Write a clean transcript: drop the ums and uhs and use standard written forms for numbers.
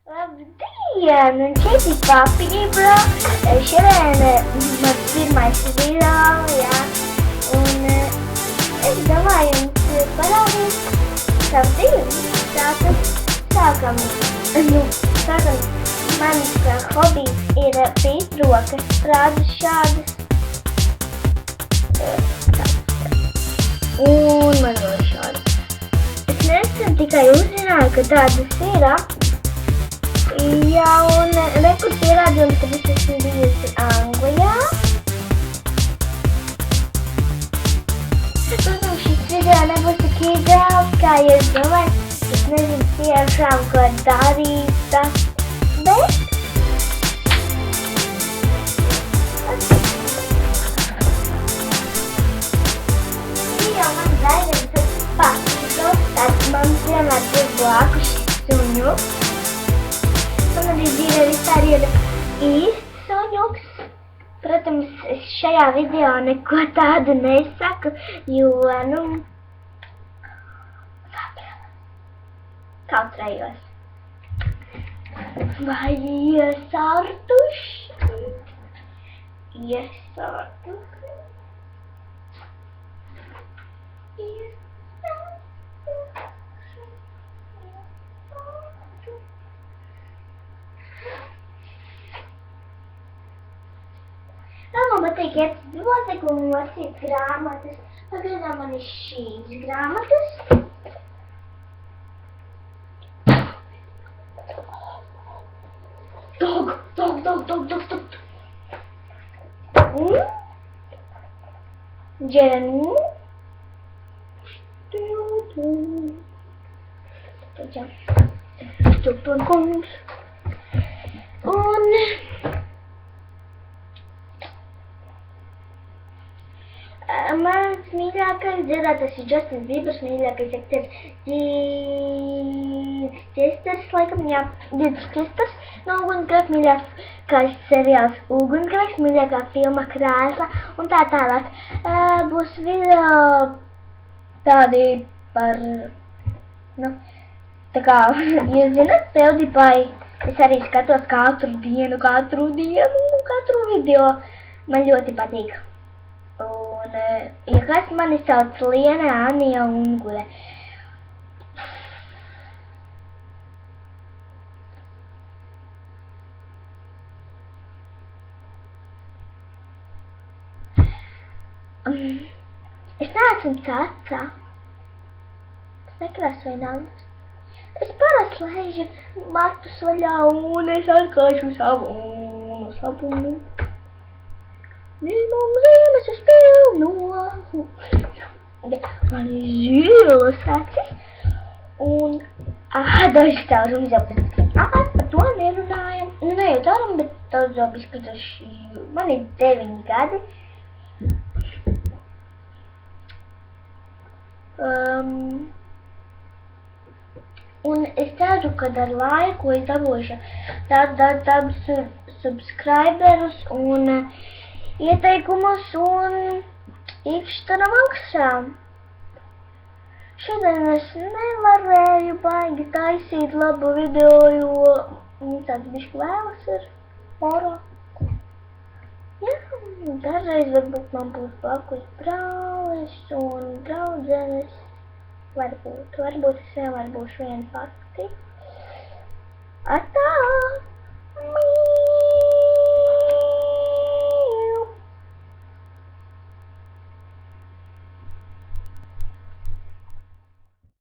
Labdien! Un šeit ir papīra. Šodien mans pirmais video, jā. Un es domāju jums parādīt savu dzīvi. Tātad sākam. Mans hobijs ir pīt rokas. Rādu šādas. Un man vēl šādas. Es nesen tikai uzzināju, ka tādas ir. Jā, un rekur pierādījums, ka es esmu bijusi Anglijā. Protams, šis video nebūs tik ideāls, kā jūs domājat. Es nezinu tiešām, ko darīt, bet... jau man daļiem tas patīkos, tad man vienmēr ir blakus suņu. Man arī dzīvē vispār ir īsts suņuks. Protams, es šajā video neko tādu nesaku, jo, kautrējos. Vai iesārtuši? Iesārtuši. Man patīk iet uz bibliotēku un lasīt grāmatas. Pagaidām man ir šīs grāmatas. Dog. Jenny. Stupid. Un... Mans mīļākais dziedātājs ir Justins Biebers, mīļākais aktieris Dīdis Česters, laikam, jā, Dīdis Česters no Ugunsgrēks, mīļākais seriāls Ugunsgrēks, mīļākā filma Krēsla un tā tālāk. Būs video tādi par, tā kā, jūs zināt, PewDiePie, es arī skatos katru dienu, katru video, man ļoti patīk. Un, ja kas mani sauc Liena, Anija Ungure. Es neesmu caca. Es nekrāsoju naudas. Es parasti laižu matus vaļā un es atklāšu savu sabunu. Mums ziemas uz pilnu. Man ir zilas acis. Un, daži tā rūmizaukas. Par to nerunājam. Ne jau tāram, bet daudz jau bišķi. Man ir 9 gadi. Un es ceru, ka ar laiku es dabūšu tādus subscriberus un ieteikumus un ikštara maksā. Šodien es nevarēju baigi taisīt labu video, jo tāds bišķi vēlas ir oro. Jā, dažreiz varbūt man būs blakus brālis un draudzenes. Varbūt es vienmēr būšu viena pati.